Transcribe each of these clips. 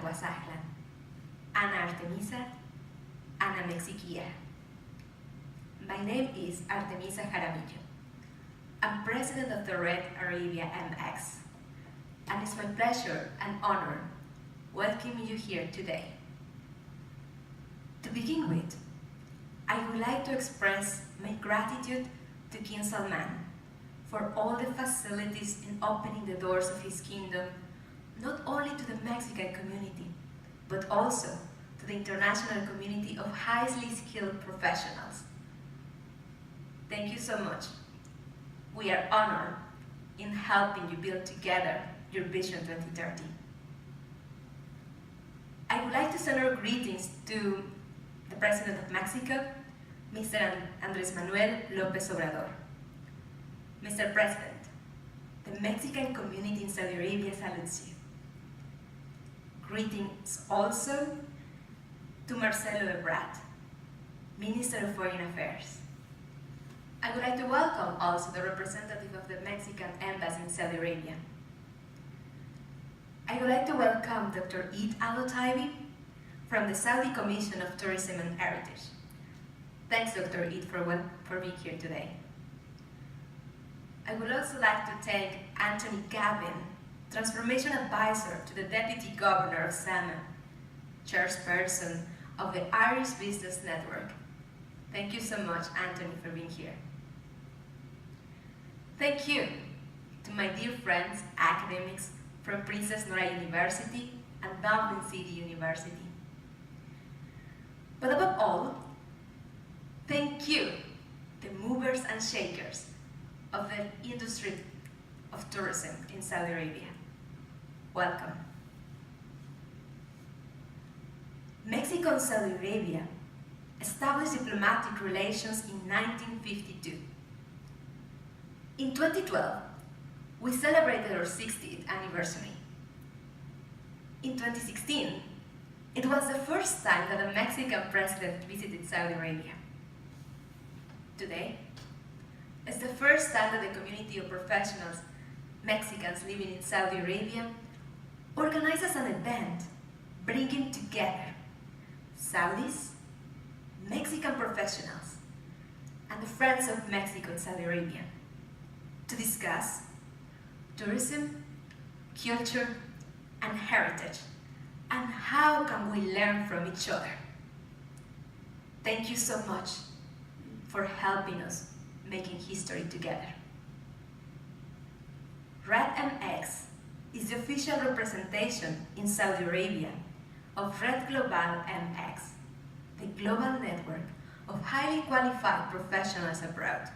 wasahlan. Ana Artemisa, Ana Mexiquia. My name is Artemisa Jaramillo. I'm president of the Red Arabia MX, and it's my pleasure and honor welcoming you here today. To begin with, I would like to express my gratitude to King Salman for all the facilities in opening the doors of his kingdom, not only to the Mexican community, but also to the international community of highly skilled professionals. Thank you so much. We are honored in helping you build together your Vision 2030. I would like to send our greetings to the President of Mexico, Mr. Andrés Manuel López Obrador. Mr. President, the Mexican community in Saudi Arabia salutes you. Greetings also to Marcelo Ebrard, Minister of Foreign Affairs. I would like to welcome also the representative of the Mexican Embassy in Saudi Arabia. I would like to welcome Dr. Eid Alotaibi from the Saudi Commission of Tourism and Heritage. Thanks, Dr. Eid, for being here today. I would also like to thank Anthony Gavin, Transformation Advisor to the Deputy Governor of Salmon, Chairperson of the Irish Business Network. Thank you so much, Anthony, for being here. Thank you to my dear friends, academics from Princess Nora University and Dublin City University. But above all, thank you, the movers and shakers of the industry of tourism in Saudi Arabia. Welcome. Mexico and Saudi Arabia established diplomatic relations in 1952. In 2012, we celebrated our 60th anniversary. In 2016, it was the first time that a Mexican president visited Saudi Arabia. Today, it's the first time that the community of professionals, Mexicans living in Saudi Arabia, organizes an event bringing together Saudis, Mexican professionals, and the friends of Mexico and Saudi Arabia to discuss tourism, culture, and heritage, and how can we learn from each other. Thank you so much for helping us making history together. Red MX is the official representation in Saudi Arabia of Red Global MX, the global network of highly qualified professionals abroad,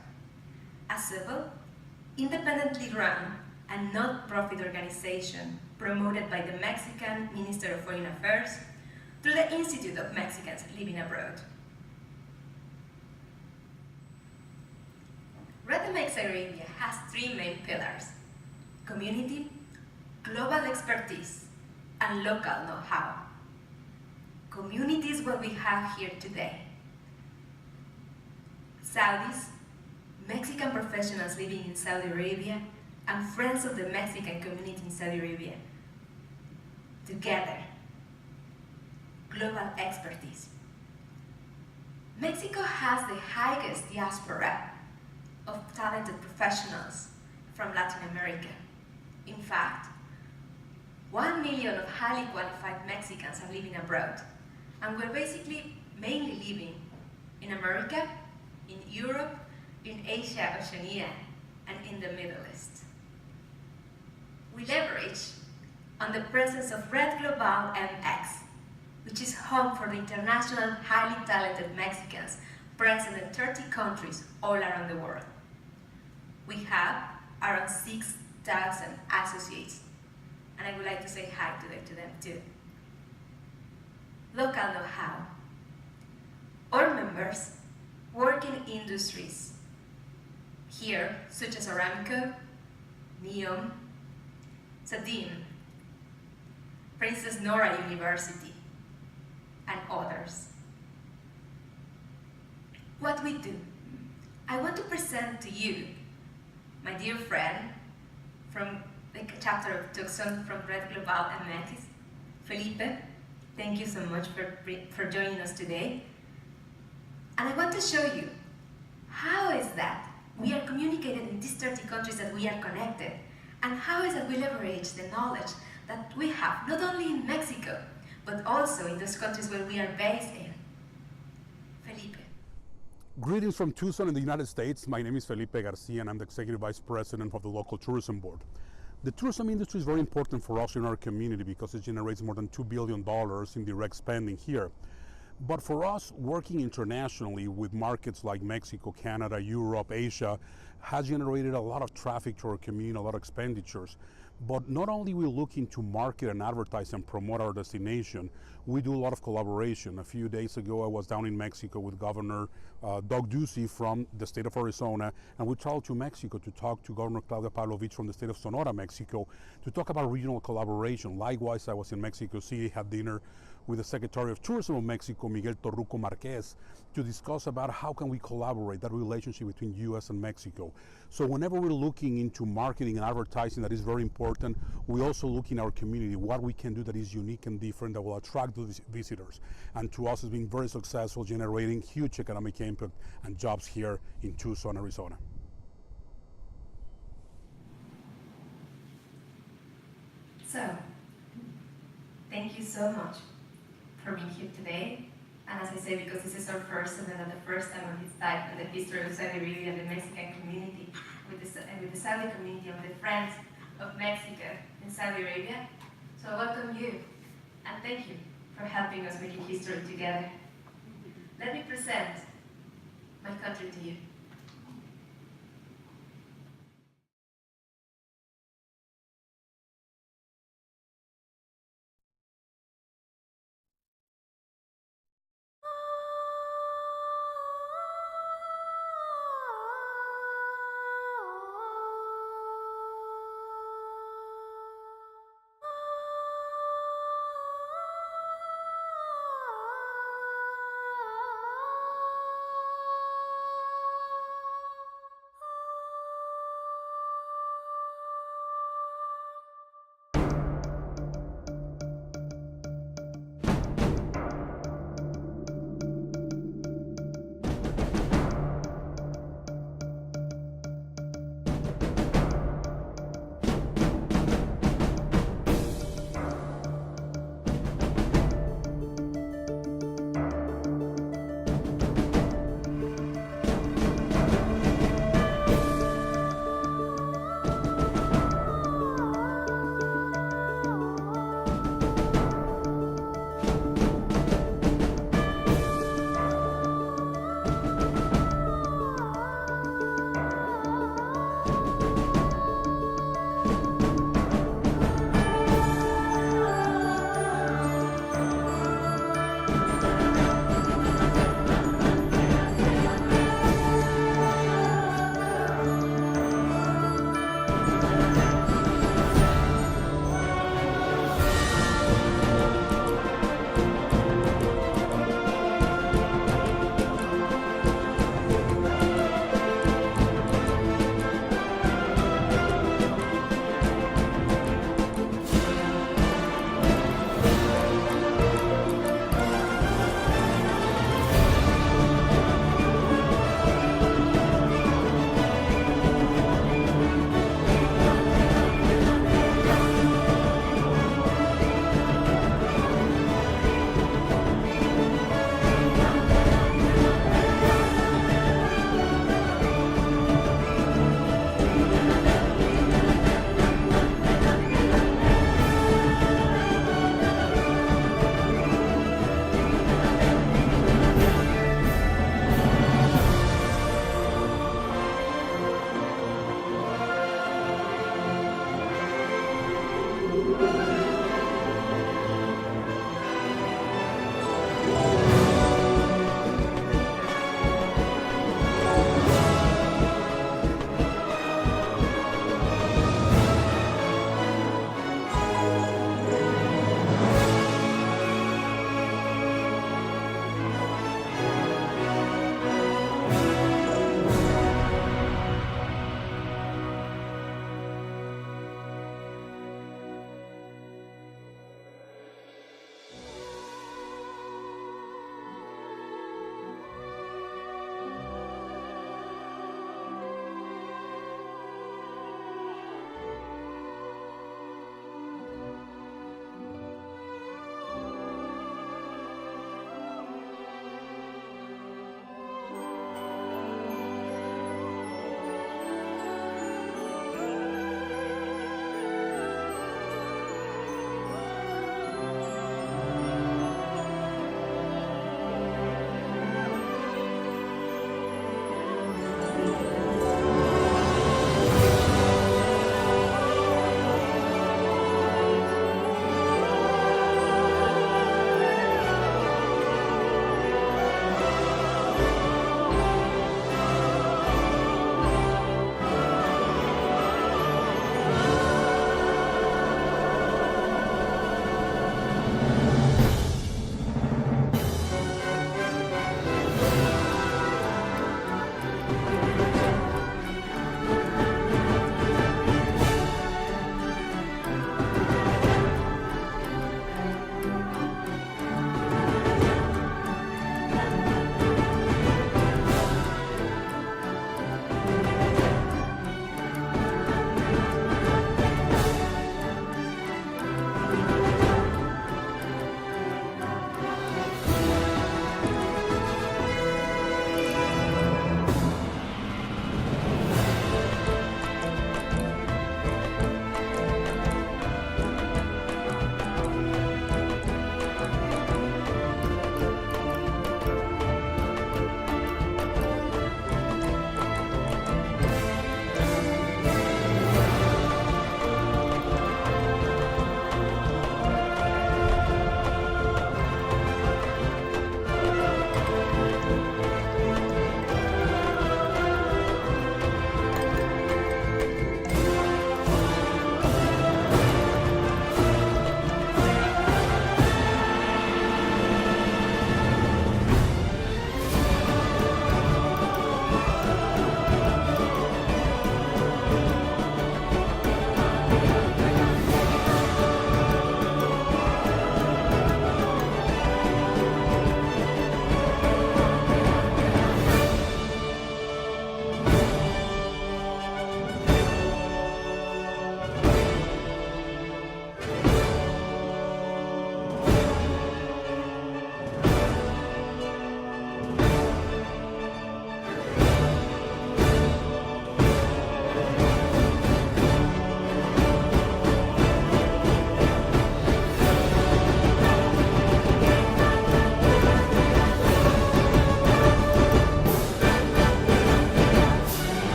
a civil, independently run and not-profit organization promoted by the Mexican Minister of Foreign Affairs through the Institute of Mexicans Living Abroad. Red MX Arabia has three main pillars: community, global expertise, and local know-how. Community is what we have here today. Saudis, Mexican professionals living in Saudi Arabia, and friends of the Mexican community in Saudi Arabia. Together, global expertise. Mexico has the highest diaspora of talented professionals from Latin America. In fact, 1 million of highly qualified Mexicans are living abroad, and we're basically mainly living in America, in Europe, in Asia, Oceania, and in the Middle East. We leverage on the presence of Red Global MX, which is home for the international highly talented Mexicans present in 30 countries all around the world. We have around 6,000 associates, and I would like to say hi to them too. Local know-how. Our members work in industries here, such as Aramco, NEOM, Sadim, Princess Nora University, and others. What we do. I want to present to you my dear friend from the chapter of Tucson from Red Global MX, Felipe, thank you so much for joining us today. And I want to show you how is that we are communicated in these 30 countries that we are connected, and how is that we leverage the knowledge that we have not only in Mexico, but also in those countries where we are based in. Felipe. Greetings from Tucson in the United States. My name is Felipe Garcia and I'm the Executive Vice President of the local tourism board. The tourism industry is very important for us in our community because it generates more than $2 billion in direct spending here. But for us, working internationally with markets like Mexico, Canada, Europe, Asia, has generated a lot of traffic to our community, a lot of expenditures. But not only we looking to market and advertise and promote our destination, we do a lot of collaboration. A few days ago, I was down in Mexico with Governor Doug Ducey from the state of Arizona, and we traveled to Mexico to talk to Governor Claudia Pavlovich from the state of Sonora, Mexico, to talk about regional collaboration. Likewise, I was in Mexico City, had dinner with the Secretary of Tourism of Mexico, Miguel Torruco Marquez, to discuss about how can we collaborate, that relationship between U.S. and Mexico. So whenever we're looking into marketing and advertising, that is very important. We also look in our community, what we can do that is unique and different, that will attract those visitors. And to us, it's been very successful, generating huge economic impact and jobs here in Tucson, Arizona. So, thank you so much for being here today. And as I say, because this is our first and the first time of its type in the history of Saudi Arabia and the Mexican community, with the Saudi community of the Friends of Mexico in Saudi Arabia. So I welcome you and thank you for helping us making history together. Let me present my country to you.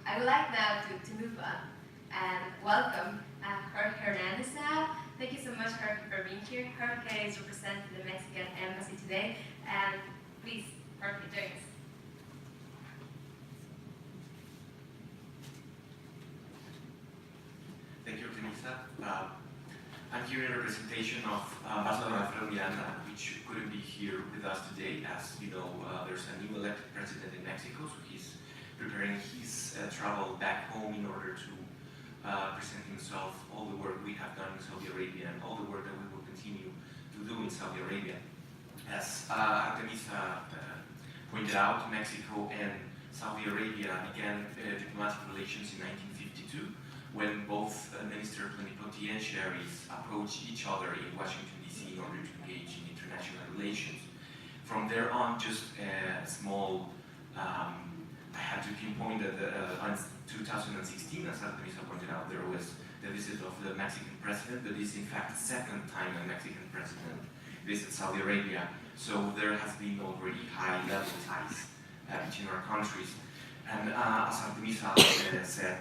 I would like now to move on and welcome Jorge Hernandez now. Thank you so much, Jorge, for being here. Jorge is representing the Mexican Embassy today, and please, Jorge, join us. Thank you, Artemisa. I'm here in representation of Ambassador Alfredo Miranda, which couldn't be here with us today. As you know, there's a new elected president in Mexico, so he's preparing his travel back home in order to present himself all the work we have done in Saudi Arabia and all the work that we will continue to do in Saudi Arabia. As Artemisa pointed out, Mexico and Saudi Arabia began diplomatic relations in 1952 when both minister plenipotentiaries approached each other in Washington, D.C. in order to engage in international relations. From there on, just a small, I had to pinpoint that in 2016, as Artemisa pointed out, there was the visit of the Mexican president, but this is in fact the second time a Mexican president visits Saudi Arabia. So there has been already high-level ties between our countries. And as Artemisa said,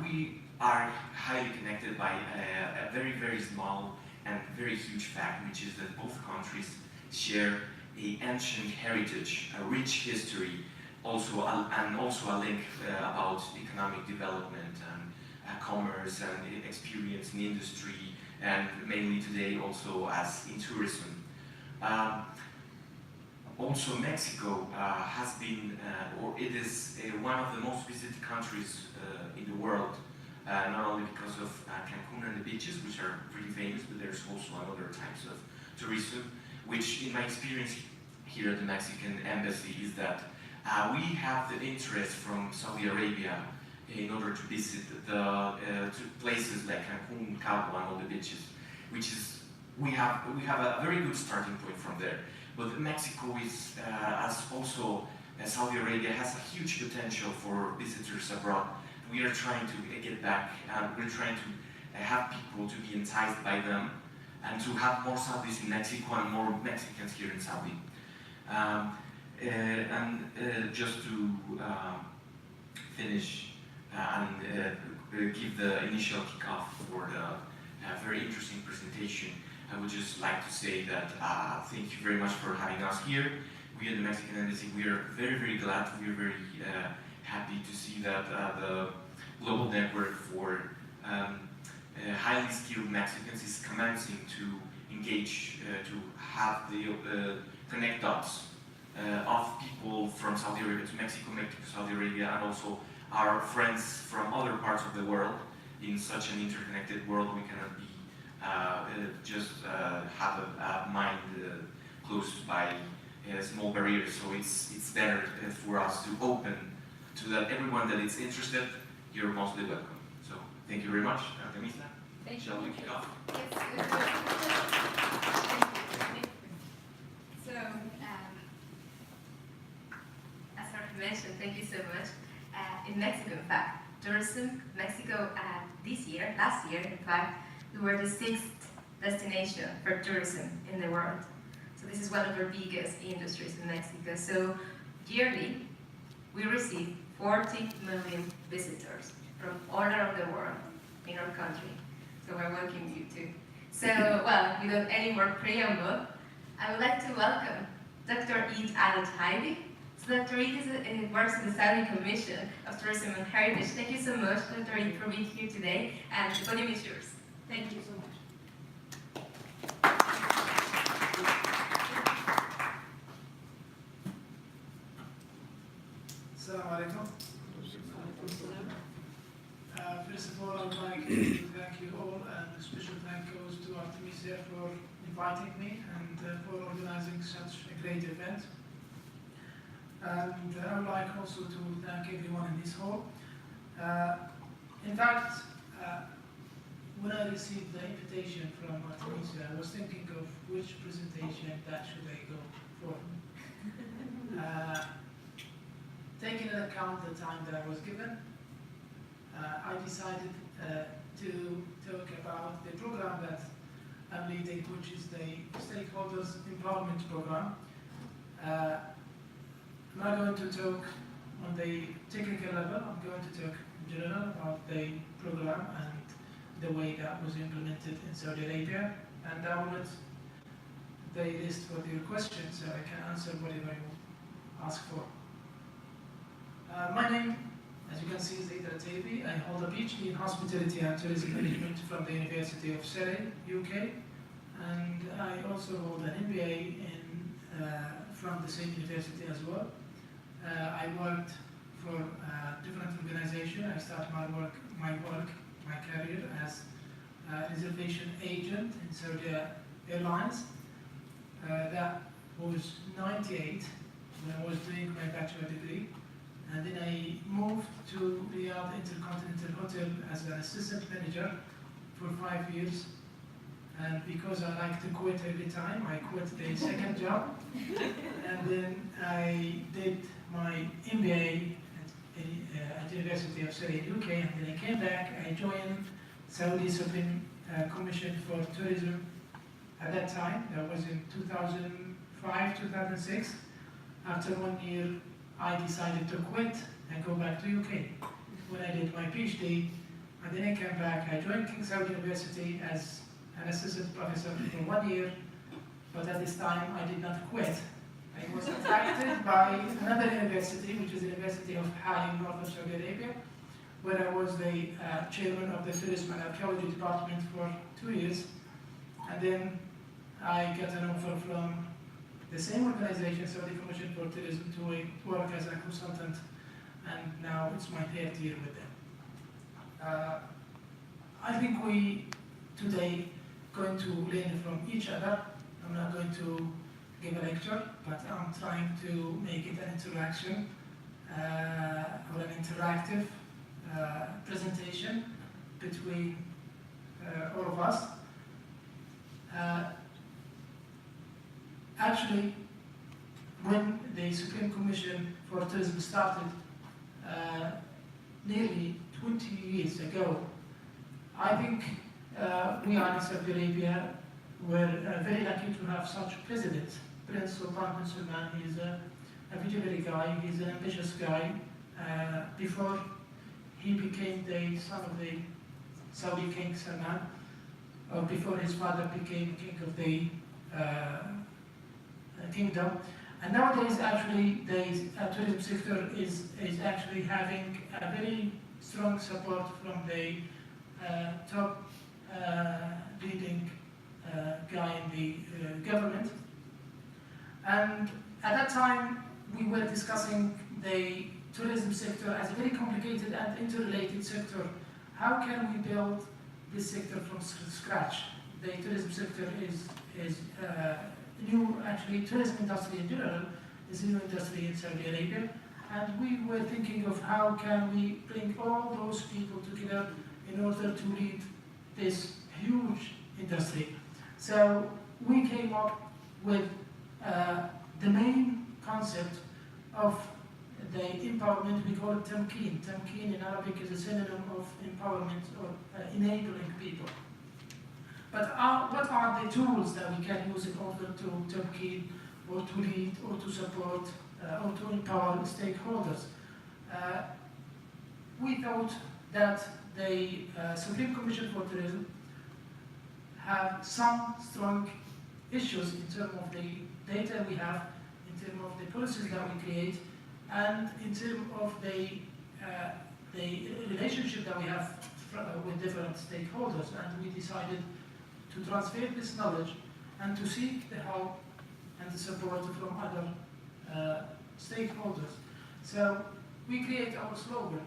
we are highly connected by a very, very small and very huge fact, which is that both countries share an ancient heritage, a rich history, and also a link about economic development and commerce and experience in industry, and mainly today also as in tourism. Also, Mexico has been, or it is one of the most visited countries in the world, not only because of Cancun and the beaches, which are pretty famous, but there's also other types of tourism, which in my experience here at the Mexican Embassy is that we have the interest from Saudi Arabia in order to visit the places like Cancun, Cabo, and all the beaches, which is, we have a very good starting point from there. But Mexico is, as also Saudi Arabia, has a huge potential for visitors abroad. We are trying to get back, we're trying to have people to be enticed by them and to have more Saudis in Mexico and more Mexicans here in Saudi. Just to finish and give the initial kickoff for the very interesting presentation, I would just like to say that thank you very much for having us here. We at the Mexican Embassy, we are very, very glad, we are very happy to see that the global network for highly skilled Mexicans is commencing to engage, to have the connect dots of people from Saudi Arabia to Mexico, Mexico to Saudi Arabia, and also our friends from other parts of the world. In such an interconnected world, we cannot be just have a mind closed by small barriers. So it's better for us to open to that everyone that is interested. You're mostly welcome. So thank you very much, Artemisa. Thank Shall we kick off? Yes. So, as Jorge mentioned, thank you so much. In Mexico, in fact, tourism, Mexico last year, in fact, we were the 6th destination for tourism in the world. So this is one of our biggest industries in Mexico. So yearly, we receive 40 million visitors from all around the world in our country. So we're welcoming you too. So, well, without any more preamble, I would like to welcome Dr. Eid Alotaibi. So Dr. Eid works in the Saudi Commission of Tourism and Heritage. Thank you so much, Dr. Eid, for being here today, and the podium is yours. Thank you so much. Assalamu alaikum. First of all, I would like to thank you all, and a special thank goes to Artemisa for inviting me and for organizing such a great event. And I would like also to thank everyone in this hall. In fact, when I received the invitation from Artemisa, I was thinking of which presentation that should I go for. Taking into account the time that I was given, I decided to talk about the program that I'm leading, which is the Stakeholders Empowerment Program. I'm not going to talk on the technical level, I'm going to talk in general about the program and the way that was implemented in Saudi Arabia, and I will let the list for your questions so I can answer whatever you ask for. My name, as you can see, is Eid Alotaibi. I hold a PhD in Hospitality and Tourism Management from the University of Surrey, UK, and I also hold an MBA from the same university as well. I worked for different organizations. I started my career as a reservation agent in Saudi Airlines. That was 98 when I was doing my bachelor degree. And then I moved to Riyadh Intercontinental Hotel as an assistant manager for 5 years. And because I like to quit every time, I quit the second job. And then I did my MBA at the University of Surrey, UK. And then I came back, I joined Saudi Supreme Commission for Tourism at that time. That was in 2005, 2006. After 1 year, I decided to quit and go back to UK. When I did my PhD, and then I came back, I joined King Saud University as an assistant professor for 1 year, but at this time I did not quit. I was attracted by another university, which is the University of Halim, north of Saudi Arabia, where I was the chairman of the Tourism and Archaeology department for 2 years. And then I got an offer from the same organization, Saudi Commission for Tourism, to work as a consultant, and now it's my 3rd year with them. I think we today going to learn from each other. I'm not going to give a lecture, but I'm trying to make it an interaction or an interactive presentation between all of us. Actually, when the Supreme Commission for Tourism started nearly 20 years ago, I think we are in Saudi Arabia were very lucky to have such presidents. Prince Sultan bin Salman, he's a visionary guy, he's an ambitious guy. Before he became the son of the Saudi King Salman, or before his father became king of the kingdom. And nowadays, actually, the tourism sector is actually having a very strong support from the top leading guy in the government. And at that time, we were discussing the tourism sector as a very complicated and interrelated sector. How can we build this sector from scratch? The tourism sector is new, actually, tourism industry in general is a new industry in Saudi Arabia. And we were thinking of how can we bring all those people together in order to lead this huge industry. So we came up with the main concept of the empowerment. We call it tamkeen. Tamkeen in Arabic is a synonym of empowerment or enabling people. But what are the tools that we can use in order to tamkeen or to lead or to support or to empower stakeholders? We thought that the Supreme Commission for Tourism have some strong issues in terms of the data we have, in terms of the policies that we create, and in terms of the relationship that we have with different stakeholders. And we decided to transfer this knowledge and to seek the help and the support from other stakeholders. So we create our slogan.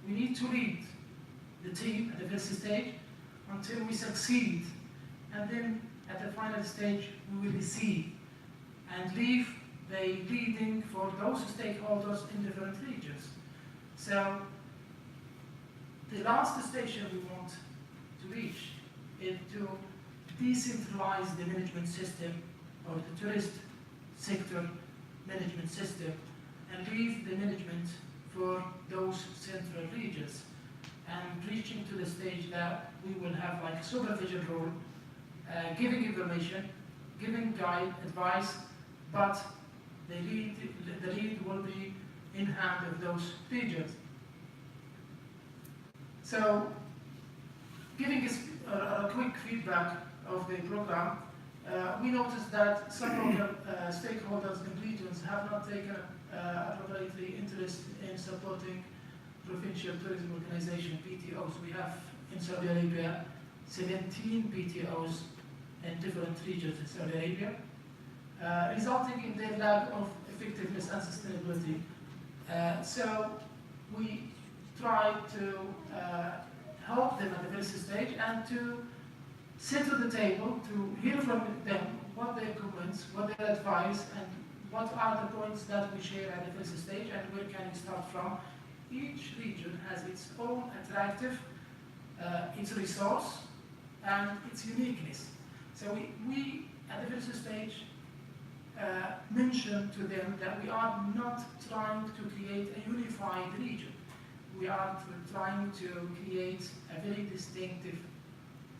We need to lead the team at the first stage until we succeed. And then at the final stage, we will receive and leave the leading for those stakeholders in different regions. So the last station we want to reach is to decentralize the management system or the tourist sector management system and leave the management for those central regions, and reaching to the stage that we will have like a supervision role, giving information, giving guide, advice, but the lead will be in hand of those regions. So, giving us a quick feedback of the program, we noticed that some local stakeholders in regions have not taken appropriately interest in supporting provincial tourism organization, PTOs. We have in Saudi Arabia 17 PTOs in different regions in Saudi Arabia, resulting in their lack of effectiveness and sustainability. So we try to help them at the first stage and to sit at the table to hear from them what their comments, what their advice, and what are the points that we share at the first stage and where can we start from. Each region has its own attractive, its resource, and its uniqueness. So we at the first stage, mention to them that we are not trying to create a unified region. We are trying to create a very distinctive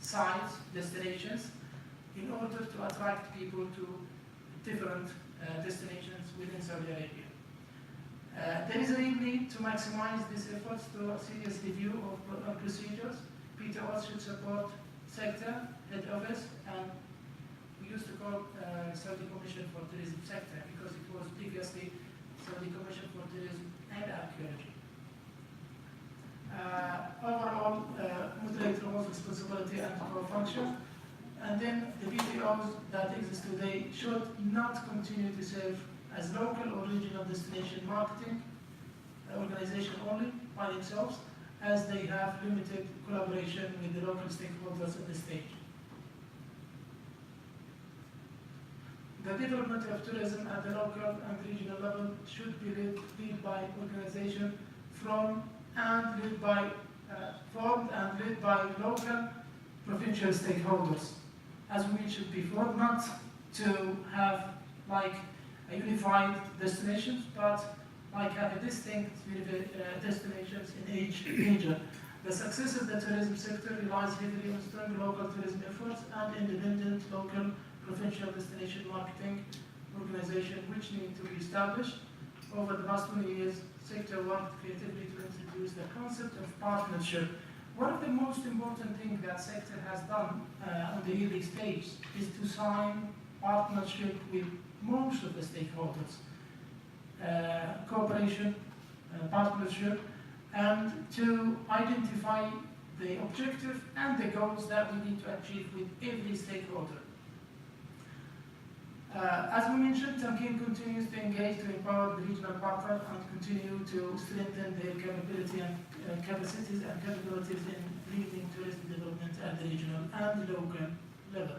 sites, destinations, in order to attract people to different destinations within Saudi Arabia. There is a real need to maximize these efforts through a serious review of procedures. PTOs should support sector, head office, and we used to call Saudi Commission for Tourism sector because it was previously Saudi Commission for Tourism and Archaeology. Overall, moderate role, responsibility, and core function. And then the PTOs that exist today should not continue to serve as local or regional destination marketing organization only by themselves, as they have limited collaboration with the local stakeholders at this stage. The development of tourism at the local and regional level should be led by organization formed and led by local provincial stakeholders. As we mentioned before, not to have like a unified destinations, but like have a distinct destinations in each region. The success of the tourism sector relies heavily on strong local tourism efforts and independent local provincial destination marketing organization, which need to be established. Over the past 20 years, sector worked creatively to introduce the concept of partnership. One of the most important things that sector has done on the early stage is to sign partnership with most of the stakeholders. Cooperation, partnership, and to identify the objective and the goals that we need to achieve with every stakeholder. As we mentioned, Tamkeen continues to engage to empower the regional partner and continue to strengthen their capability and capacities and capabilities in leading tourism development at the regional and local level.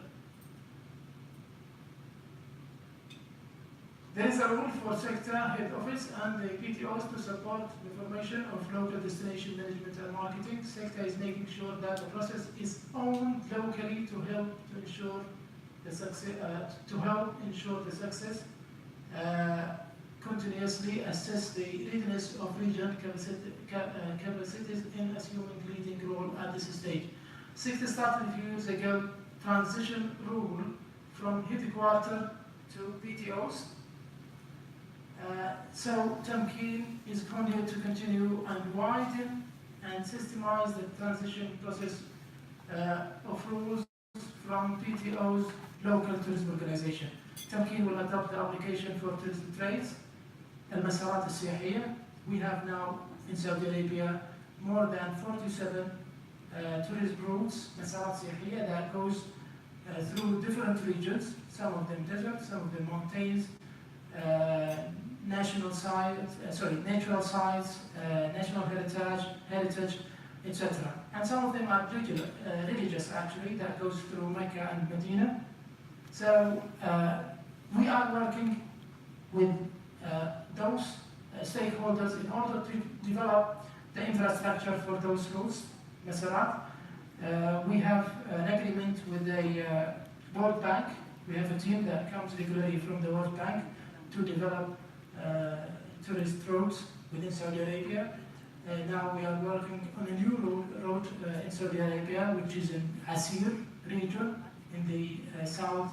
There is a role for sector head office and the PTOs to support the formation of local destination management and marketing. Sector is making sure that the process is owned locally to help to ensure the success, continuously assess the readiness of region capacities in assuming leading role at this stage. Sector started a few years ago transition rule from headquarters to PTOs. So Tamkeen is continuing to continue and widen and systemize the transition process of rules from PTOs, local tourism organization. Tamkeen will adopt the application for tourism trades, al-Masarat al-Siyahiyya. We have now in Saudi Arabia more than 47 tourist routes, Masarat Siyahiyya, that goes through different regions, some of them desert, some of them mountains, natural sites, national heritage, etc. And some of them are religious actually, that goes through Mecca and Medina. So we are working with those stakeholders in order to develop the infrastructure for those routes, Masarat. We have an agreement with the World Bank. We have a team that comes regularly from the World Bank to develop tourist routes within Saudi Arabia. Now we are working on a new road in Saudi Arabia, which is in Asir region, in the south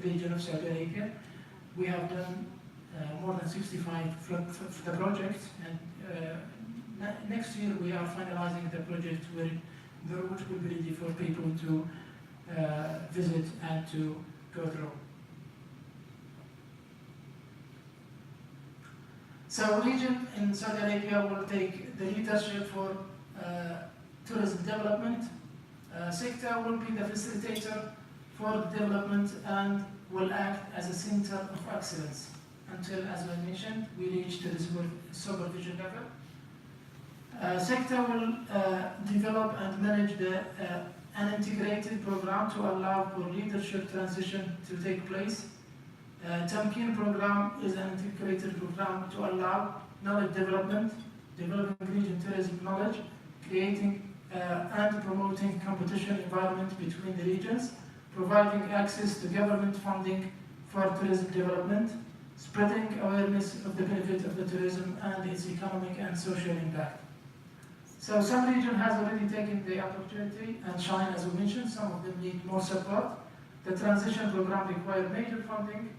region of Saudi Arabia. We have done more than 65 for the project, and next year we are finalizing the project where the route will be ready for people to visit and to go through. So region in Saudi Arabia will take the leadership for tourism development. Sector will be the facilitator for development and will act as a center of excellence until, as I mentioned, we reach to the supervision level. Sector will develop and manage an integrated program to allow for leadership transition to take place. Tamkeen program is an integrated program to allow knowledge development, developing region tourism knowledge, creating and promoting competition environment between the regions, providing access to government funding for tourism development, spreading awareness of the benefit of the tourism and its economic and social impact. So some region has already taken the opportunity and shine, as we mentioned. Some of them need more support. The transition program requires major funding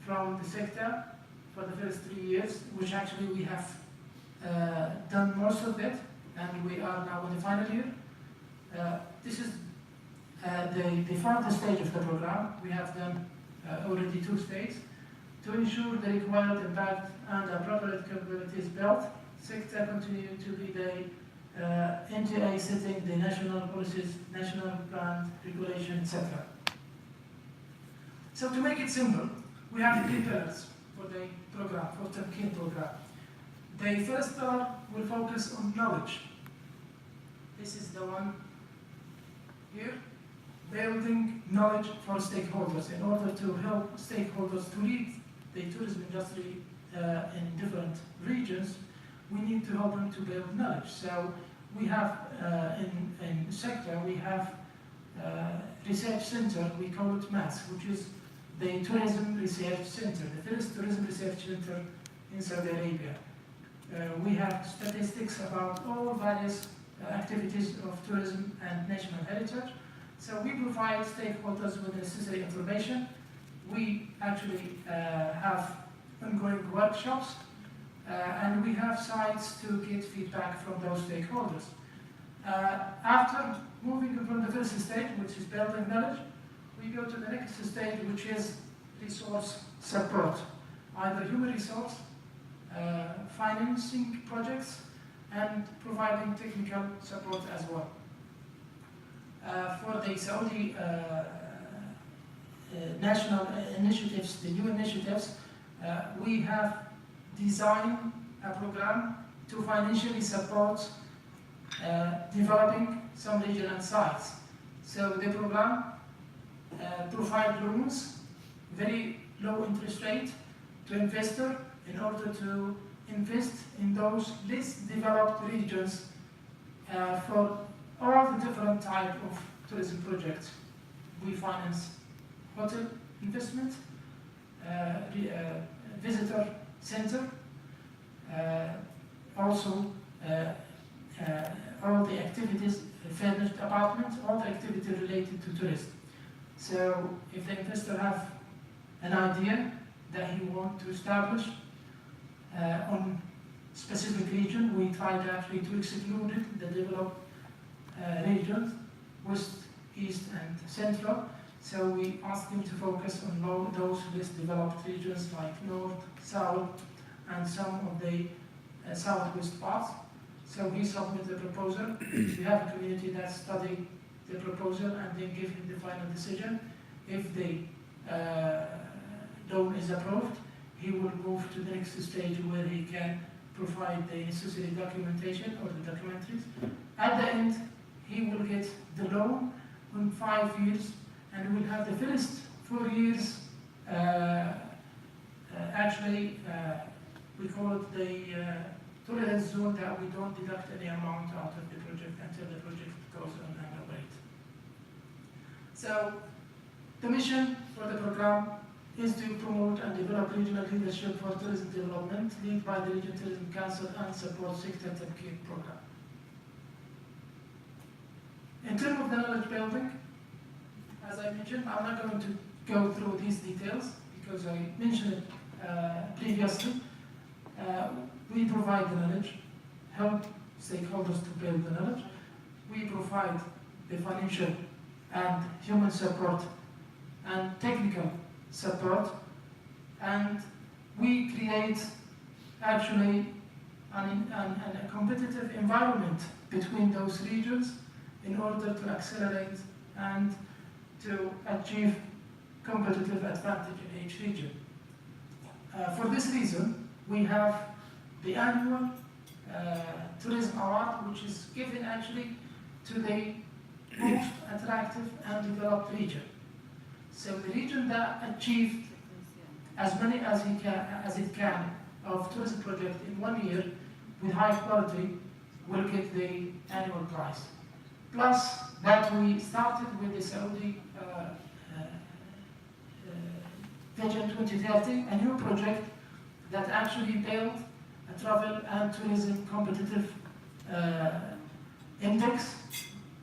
from the sector for the first 3 years, which actually we have done most of it, and we are now in the final year. This is the fourth stage of the program. We have done already 2 stages. To ensure the required impact and appropriate capabilities built, sector continue to be the NTA setting the national policies, national plan, regulation, etc. So to make it simple, we have 3 pillars for the program, for the Tamkeen program. The first pillar will focus on knowledge. This is the one here, building knowledge for stakeholders in order to help stakeholders to lead the tourism industry in different regions. We need to help them to build knowledge. So we have in sector, we have research center, we call it MAS, which is the Tourism Research Center, the first tourism research center in Saudi Arabia. We have statistics about all various activities of tourism and national heritage. So we provide stakeholders with the necessary information. We actually have ongoing workshops and we have sites to get feedback from those stakeholders. After moving from the first stage, which is building knowledge, we go to the next stage, which is resource support, either human resource, financing projects, and providing technical support as well. For the Saudi national initiatives, the new initiatives, we have designed a program to financially support developing some regional sites. So the program provide loans, very low interest rate to investor in order to invest in those less developed regions for all the different type of tourism projects. We finance hotel investment, visitor center, also all the activities, furnished apartments, all the activities related to tourism. So if the investor have an idea that he wants to establish on specific region, we try to actually to exclude it, the developed regions, west, east, and central. So we ask him to focus on those less developed regions like north, south, and some of the southwest parts. So he submits the proposal. We have a community that study the proposal and then give him the final decision. If the loan is approved, he will move to the next stage where he can provide the necessary documentation or the documentaries. At the end, he will get the loan in 5 years, and will have the first 4 years, we call it the tolerance zone, that we don't deduct any amount out of the project until the project goes on and operates. So the mission for the program is to promote and develop regional leadership for tourism development, led by the Regional Tourism Council and support sector Tamkeen program. In terms of the knowledge building, as I mentioned, I'm not going to go through these details because I mentioned it previously. We provide the knowledge, help stakeholders to build the knowledge. We provide the financial and human support and technical support, and we create actually a competitive environment between those regions in order to accelerate and to achieve competitive advantage in each region. For this reason, we have the annual tourism award, which is given actually to the most attractive and developed region. So the region that achieved as many as it can of tourism project in 1 year with high quality will get the annual prize. Plus that we started with the Saudi Vision 2030, a new project that actually built a travel and tourism competitive index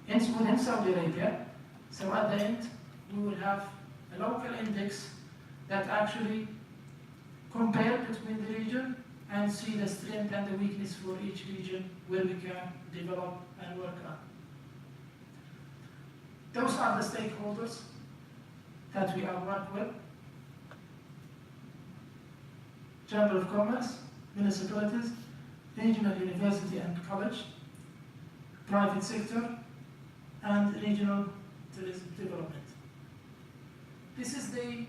within Saudi Arabia. So at the end, we will have a local index that actually compare between the region and see the strength and the weakness for each region where we can develop and work on. Those are the stakeholders that we are working with. Chamber of Commerce, municipalities, regional university and college, private sector, and regional tourism development. This is the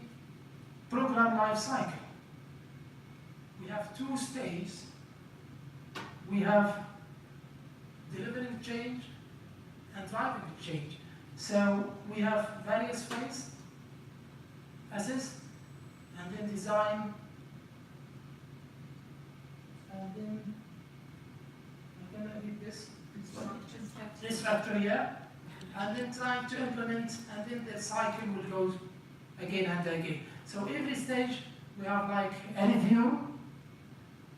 program life cycle. We have 2 stages. We have delivering change and driving change. So we have various phases: assess, and then design, and then I'm gonna read this factor here, and then trying to implement, and then the cycle will go again and again. So every stage we have like a review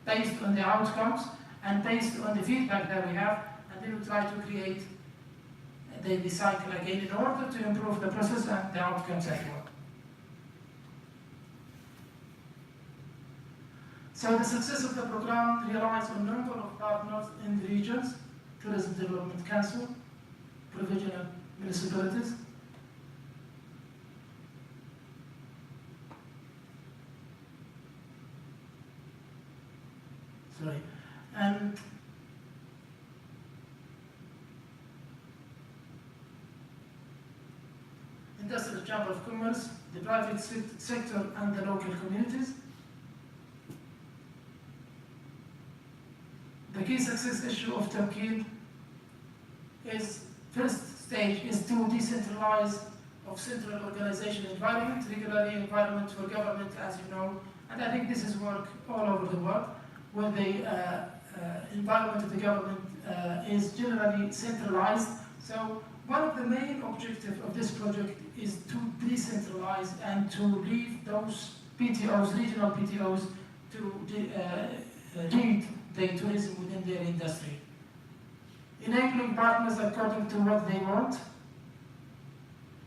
based on the outcomes and based on the feedback that we have, and then we try to create the cycle again in order to improve the process and the outcomes as well. So the success of the program relies on a number of partners in the regions: Tourism Development Council, provincial municipalities, and Industrial Chamber of Commerce, the private sector and the local communities. The key success issue of Tamkeen is, first stage is to decentralize of central organization environment, regulatory environment for government, as you know, and I think this is work all over the world, where the environment of the government is generally centralized. So one of the main objectives of this project is to decentralize and to leave those PTOs, regional PTOs, to lead the tourism within their industry. Enabling partners according to what they want.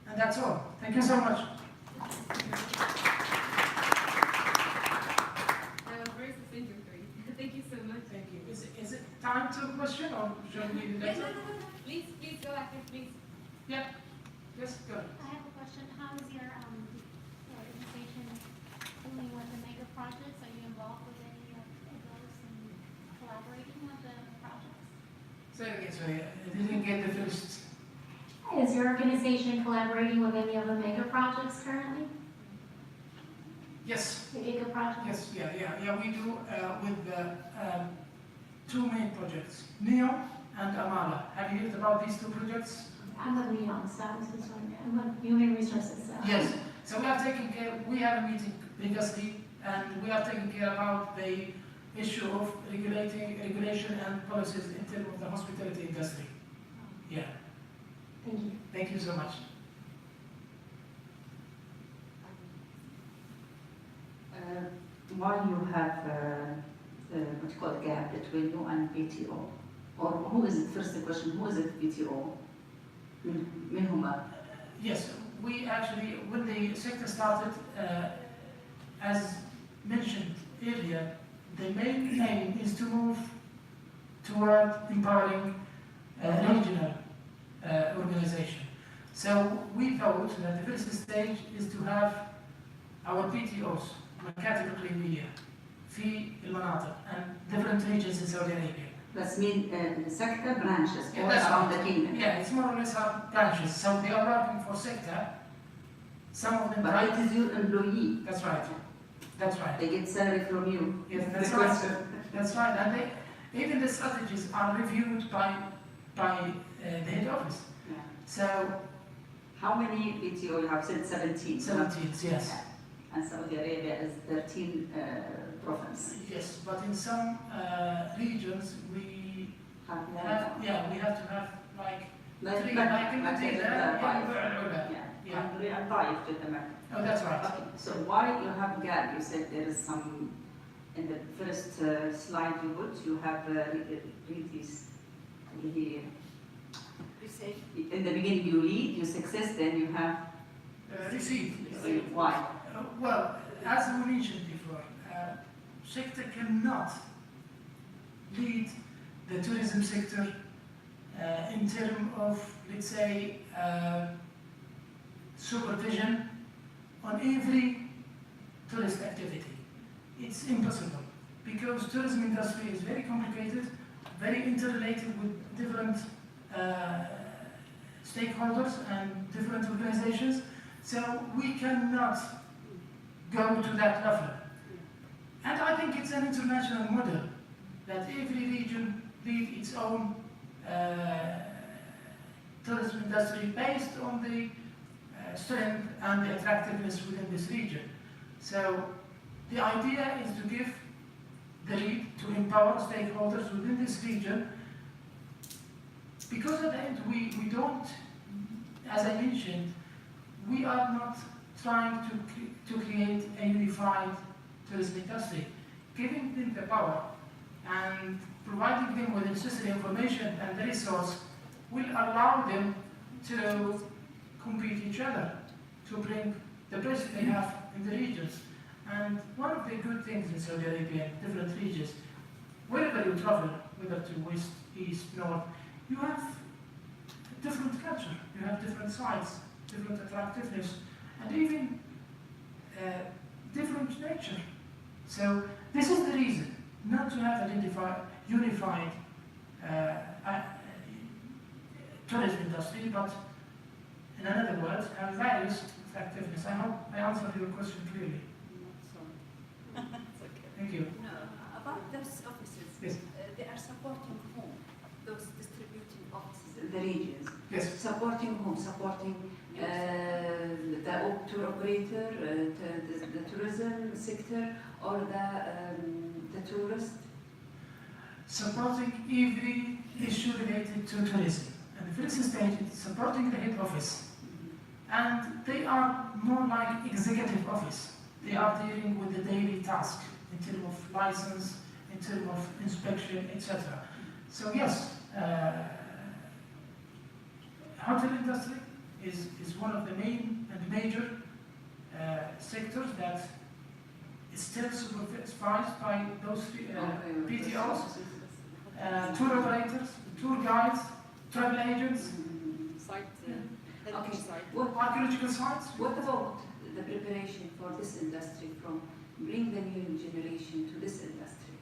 And that's all. Thank you so much. Very succinct and great. Thank you so much. Thank you. Is it time to question or should we do that? No. Please go ahead, please. Yeah. Yes, go ahead. I have a question. How is your organization dealing with the mega projects? Are you involved with any of those and collaborating with the projects? Say it again, sorry. I didn't get the first. Is your organization collaborating with any of the mega projects currently? Yes. The giga projects? Yes, yeah. We do with two main projects, NEO and Amala. Have you heard about these 2 projects? I'm with Leon, so that was this one. I'm with Human Resources. So. Yes. So we are taking care, we have a meeting previously, and we are taking care about the issue of regulation and policies in terms of the hospitality industry. Yeah. Thank you. Thank you so much. Why you have what you call a gap between you and PTO? Or who is it? First question, who is it PTO? من هما? Yes, we actually, when the sector started, as mentioned earlier, the main aim is to move toward empowering regional organization. So we thought that the first stage is to have our PTOs, مكاتب إقليمية في المناطق and different regions in Saudi Arabia. That's mean sector branches Yeah, all that's around right. the kingdom. Yeah, it's more or less our branches. So they are working for sector. Some of them. But it is your employee. That's right. That's right. They get salary from you. Yes, The that's question. right. That's right. And even the strategies are reviewed by the head office. Yeah. So How many PTO you have said 17? 17, yes. And Saudi Arabia is 13 province. Yes, but in some regions we Have more have, we have to have like like, three, like, like in the like, Medina, five. yeah. Yeah. And five to the Mecca. Oh, that's right. Okay, so why you have gap? You said there is some, in the first slide you put, you have read this, really, in the beginning you lead, you success, then you have, Receive. why? Well, as we mentioned before, sector cannot lead the tourism sector in terms of, let's say, supervision on every tourist activity. It's impossible because tourism industry is very complicated, very interrelated with different stakeholders and different organizations. So we cannot go to that level. And I think it's an international model that every region lead its own tourism industry based on the strength and the attractiveness within this region. So the idea is to give the lead to empower stakeholders within this region, because at the end we don't, as I mentioned, we are not trying to create a unified tourism industry. Giving them the power and providing them with the necessary information and the resource will allow them to compete each other, to bring the best they have in the regions. And one of the good things in Saudi Arabia, different regions, wherever you travel, whether to west, east, north, you have different culture, you have different sites, different attractiveness, and even different nature. So this is the reason not to have a unified tourism industry, but in other words, have various attractiveness. I hope I answered your question clearly. It's okay. Thank you. No, about those offices, Yes. They are supporting whom? Those distributing offices? The regions. Yes. Supporting whom? Supporting the tour operator, the tourism sector, or the tourist? Supporting every issue related to tourism. And the first stage is supporting the head office. And they are more like executive office. They are dealing with the daily task in terms of license, in terms of inspection, etc. So yes, hotel industry is one of the main and major sectors that is still supervised by those PTOs, tour operators, tour guides, travel agents, Okay. Site. archaeological sites. What about the preparation for this industry, from bring the new generation to this industry?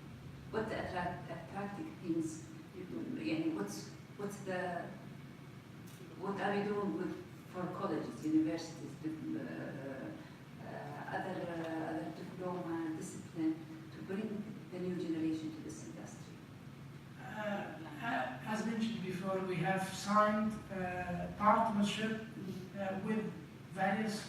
What the attractive things you do? Yani what are you doing with for colleges, universities, other diploma discipline to bring the new generation to this industry? As mentioned before, we have signed partnership with various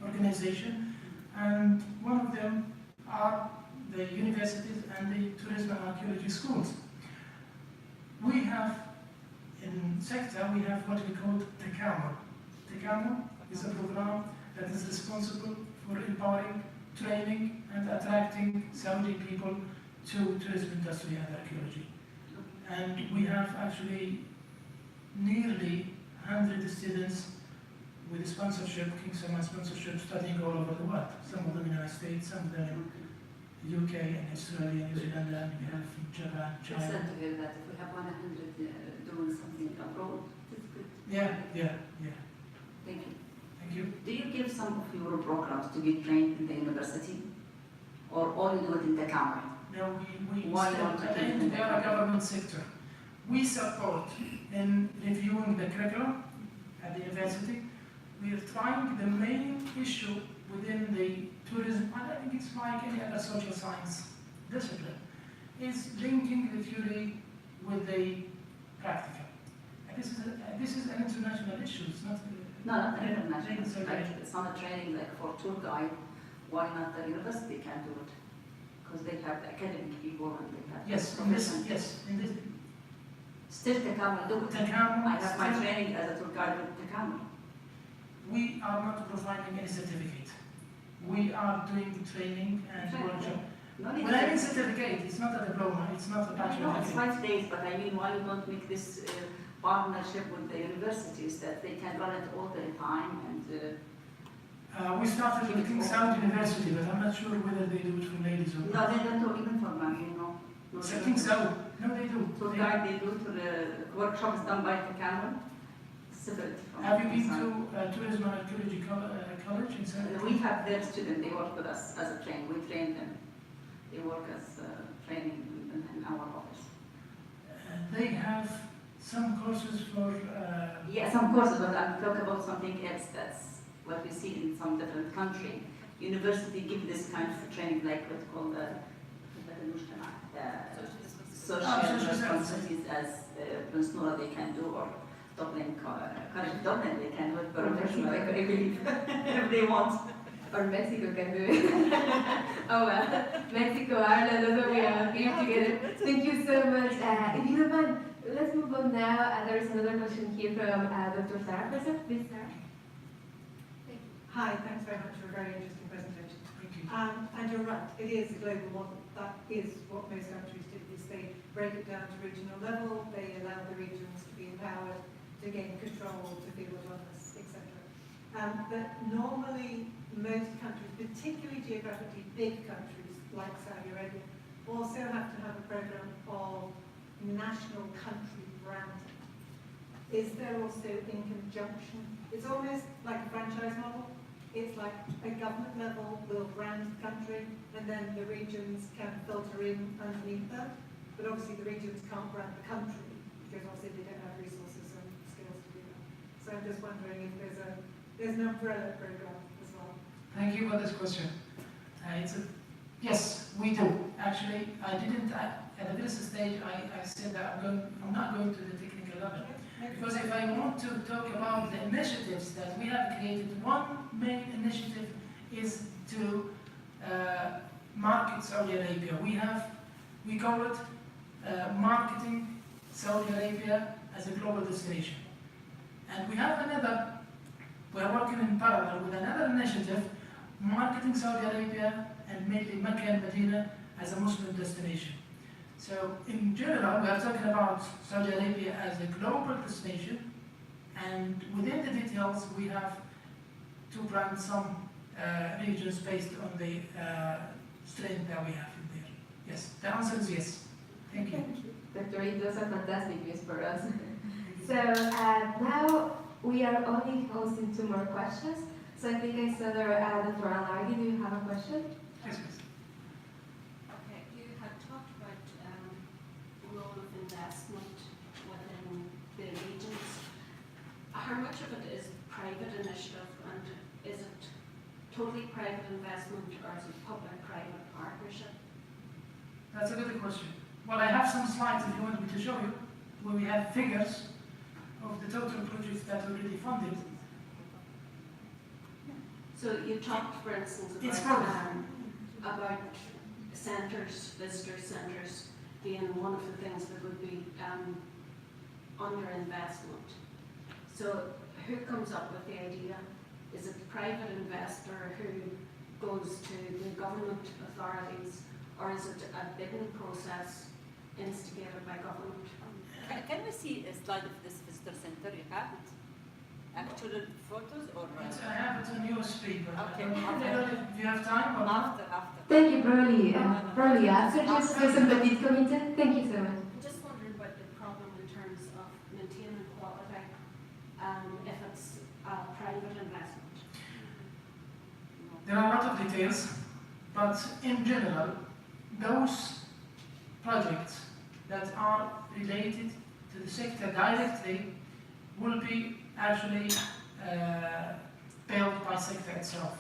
organizations, and one of them are the universities and the tourism and archaeology schools. We have, in sector, we have what we call TECAMO. TECAMO is a program that is responsible for empowering, training, and attracting Saudi people to tourism industry and archaeology. And we have actually nearly 100 students with sponsorship, King Salman sponsorship, studying all over the world. Some of them in the United States, some of them UK and Australia, New Zealand, and we have Japan, It's sad China. to hear that if we have 100 doing something abroad, it's good. Yeah. Thank you. Thank you. Do you give some of your programs to get trained in the university? Or all you do it in the camera? No, we Why not still, take it in we the are a government? government sector. We support in reviewing the curriculum at the university. We are trying the main issue within the tourism, and I think it's like any other social science discipline, is linking the theory with the practical. And this is an international issue. It's not. No, not the international. It's okay. Like summer training, like for tour guide, why not the university can do it? Because they have the academic people and they have Yes, in this. Still Takam will do it. Takam, I have my still- training as a tour guide with Takam. We are not providing any certificate. We are doing training and workshop. No need When I mean to. certificate, it's not a diploma, it's not a I bachelor know it's degree. 5 days, but I mean, why you don't make this partnership with the universities that they can run it all the time and We started with King Saud University, but I'm not sure whether they do it for ladies or no, not. they don't do even for men, you know. No, It's they a don't King do. Saud. No, they do. Tour They- guide they do to the workshops done by Takam, separate from. Have you been inside. to Tourism and Archaeology College in San We have their students, they work with us as a train, we train them. They work as training in our office. They have some courses for. Yeah, some courses, but I'm talking about something else that's what we see in some different country. University give this kind of training, like what's called social responsibilities as Prince Noor they can do, or Dublin, College Dublin they can do it, professional, I believe, if they want. Or Mexico can do it. Oh well, Mexico, Ireland, that's what we are here together. Thank you so much. If you don't mind, let's move on now. There is another question here from Dr. Sarah Person. Please, Sarah. Hi, thanks very much for a very interesting presentation. Thank you. And you're right, it is a global model. That is what most countries do, is they break it down to regional level, they allow the regions to be empowered to gain control, to feel autonomous, etc. But normally, most countries, particularly geographically big countries like Saudi Arabia, also have to have a program of national country branding. Is there also in conjunction, it's almost like a franchise model. It's like a government level will brand the country and then the regions can filter in underneath that. But obviously the regions can't brand the country because obviously they don't have resources and skills to do that. So I'm just wondering if there's an umbrella program as well. Thank you for this question. Yes, we do. Actually, I didn't, at the first stage, I said that I'm not going to the technical level. Because if I want to talk about the initiatives that we have created, one main initiative is to market Saudi Arabia. We call it marketing Saudi Arabia as a global destination. And we have we're working in parallel with another initiative, marketing Saudi Arabia and mainly Mecca and Medina as a Muslim destination. So in general, we are talking about Saudi Arabia as a global destination, and within the details, we have to brand some regions based on the strength that we have in there. Yes, the answer is yes. Thank you. Dr. Eid, those are fantastic news for us. So now we are only hosting 2 more questions. So I think I saw there, Dr. Alargi, do you have a question? Yes, please. Okay, you had talked about the role of investment within the regions. How much of it is private initiative and is it totally private investment or is it public-private partnership? That's a good question. Well, I have some slides if you want me to show you, where we have figures of the total projects that are already funded. So you talked, for instance, It's about centres, visitor centres, being one of the things that would be under investment. So who comes up with the idea? Is it the private investor who goes to the government authorities, or is it a bidding process instigated by government? Can we see a slide of this visitor center? You have it? Actual photos or? I have it on your screen. speak, but Okay, I don't know if you have time or not. After. Thank you, Broly. Answer just for some petit comité. Thank you so much. I just wondered about the problem in terms of maintaining quality if it's a private investment. There are a lot of details, but in general, those projects that are related to the sector directly will be actually built by sector itself.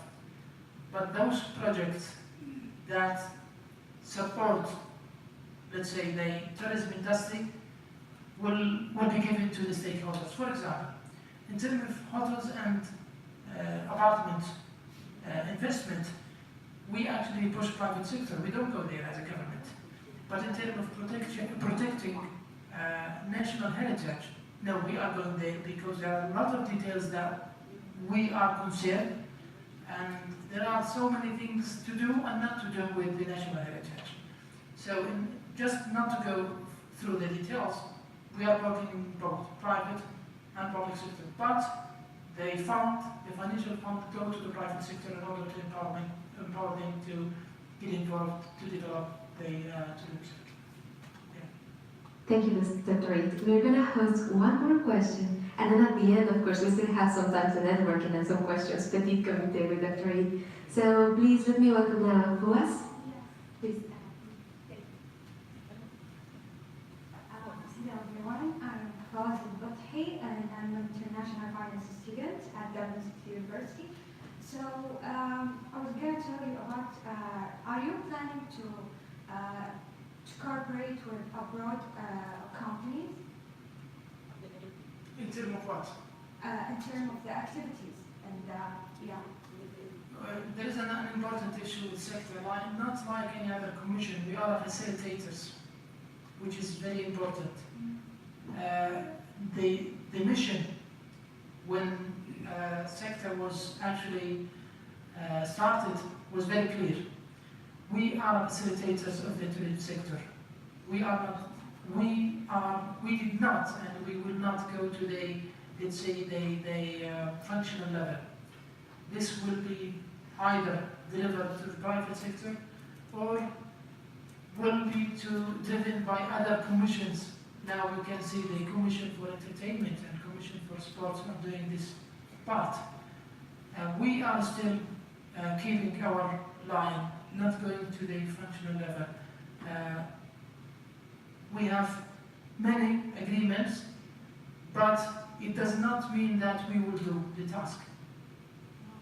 But those projects that support, let's say, the tourism industry will be given to the stakeholders. For example, in terms of hotels and apartments investment, we actually push private sector. We don't go there as a government. But in terms of protecting national heritage, no, we are going there because there are a lot of details that we are concerned, and there are so many things to do and not to do with the national heritage. So just not to go through the details, we are working in both private and public sector. But the financial fund go to the private sector in order to empower them to get involved to develop the tourism sector. Thank you, Dr. Eid. We're going to host one more question, and then at the end, of course, we still have some time to network and then some questions, petit comité with Dr. Eid. So please let me welcome now Boaz. Please. Hello everyone, I'm Boaz Al-Bathi and I'm an international finance student at Dublin City University. So I was going to tell you about, are you planning to cooperate with abroad companies? In terms of what? In terms of the activities and yeah. There is an important issue with sector, not like any other commission. We are facilitators, which is very important. The mission, when sector was actually started, was very clear. We are facilitators of the tourism sector. We did not, and we will not go to the, let's say, the functional level. This will be either delivered to the private sector or will be driven by other commissions. Now we can see the Commission for Entertainment and Commission for Sports are doing this part. We are still keeping our line, not going to the functional level. We have many agreements, but it does not mean that we will do the task.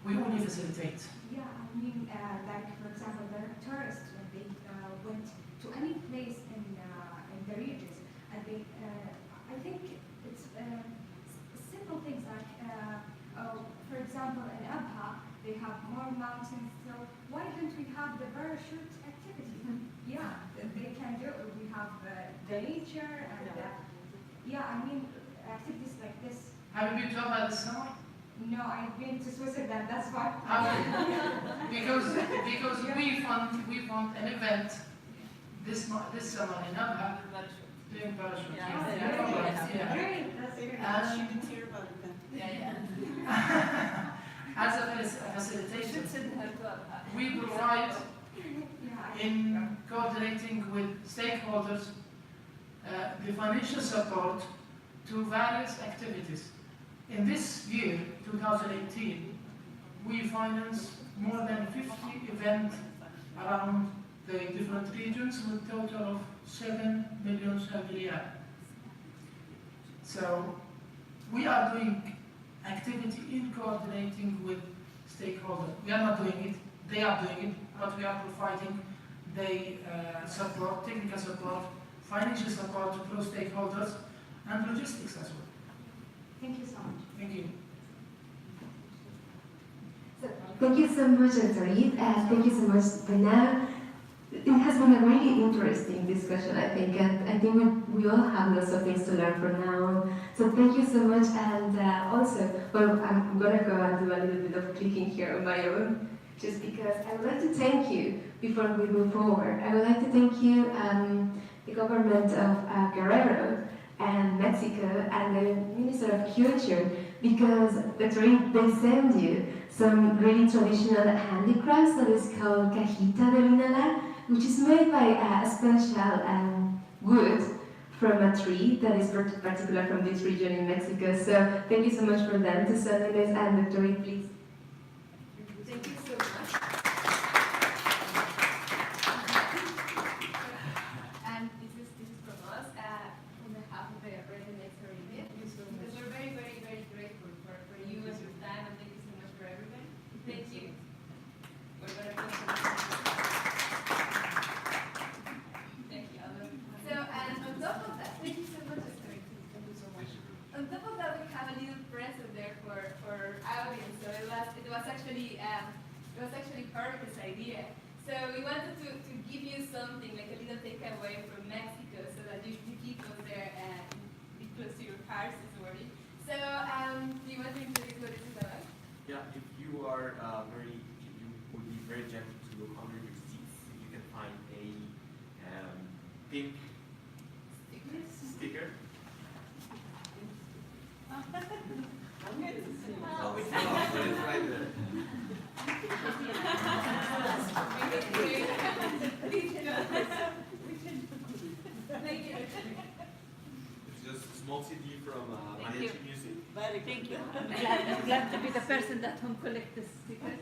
We only facilitate. Yeah, I mean, like for example, the tourists when they went to any place in the regions, and they, I think it's simple things like, for example, in Abha, they have more mountains, so why don't we have the parachute activity? Yeah, they can do it. We have the nature and yeah, I mean, activities like this. Have you been to Abha this summer? No, I've been to Switzerland, that's why. Because we fund an event this summer in Abha doing parachute. Yeah. Great, that's great. As a facilitation, we provide in coordinating with stakeholders the financial support to various activities. In this year, 2018, we financed more than 50 events around the different regions with a total of 7 million riyal. So we are doing activity in coordinating with stakeholders. We are not doing it, they are doing it, but we are providing the support, technical support, financial support to those stakeholders, and logistics as well. Thank you so much. Thank you. So, thank you so much, Dr. Eid, and thank you so much for now. It has been a really interesting discussion, I think, and I think we all have lots of things to learn from now. So thank you so much, and also, well, I'm gonna go and do a little bit of clicking here on my own, just because I would like to thank you before we move forward. I would like to thank you, the government of Guerrero and Mexico and the Minister of Culture, because they send you some really traditional handicrafts that is called cajita de minala, which is made by a special wood from a tree that is particular from this region in Mexico. So thank you so much for them to send this, and Dr. Reed, please. Thank you so much. And this is from us on behalf of the Red and Next Caribbean. Because we're very, very, very grateful for you and your time, and thank you so much for everybody. Thank you. We're going to Thank you, Albert. So, and on top of that, thank you so much, Esther. Thank you so much. On top of that, we have a little present there for audience. So it was actually Jorge's idea. So we wanted to give you something like a little takeaway from Mexico, so that you keep us there and be close to your hearts this morning. So do you want to introduce what this is about? Yeah, if you are you would be very gentle to look under your seats. You can find a pink sticker. Oh, it's not, but it's right there. Thank you. It's just a small CD from mariachi music. Very thank you. I'm glad to be the person that can collect the stickers.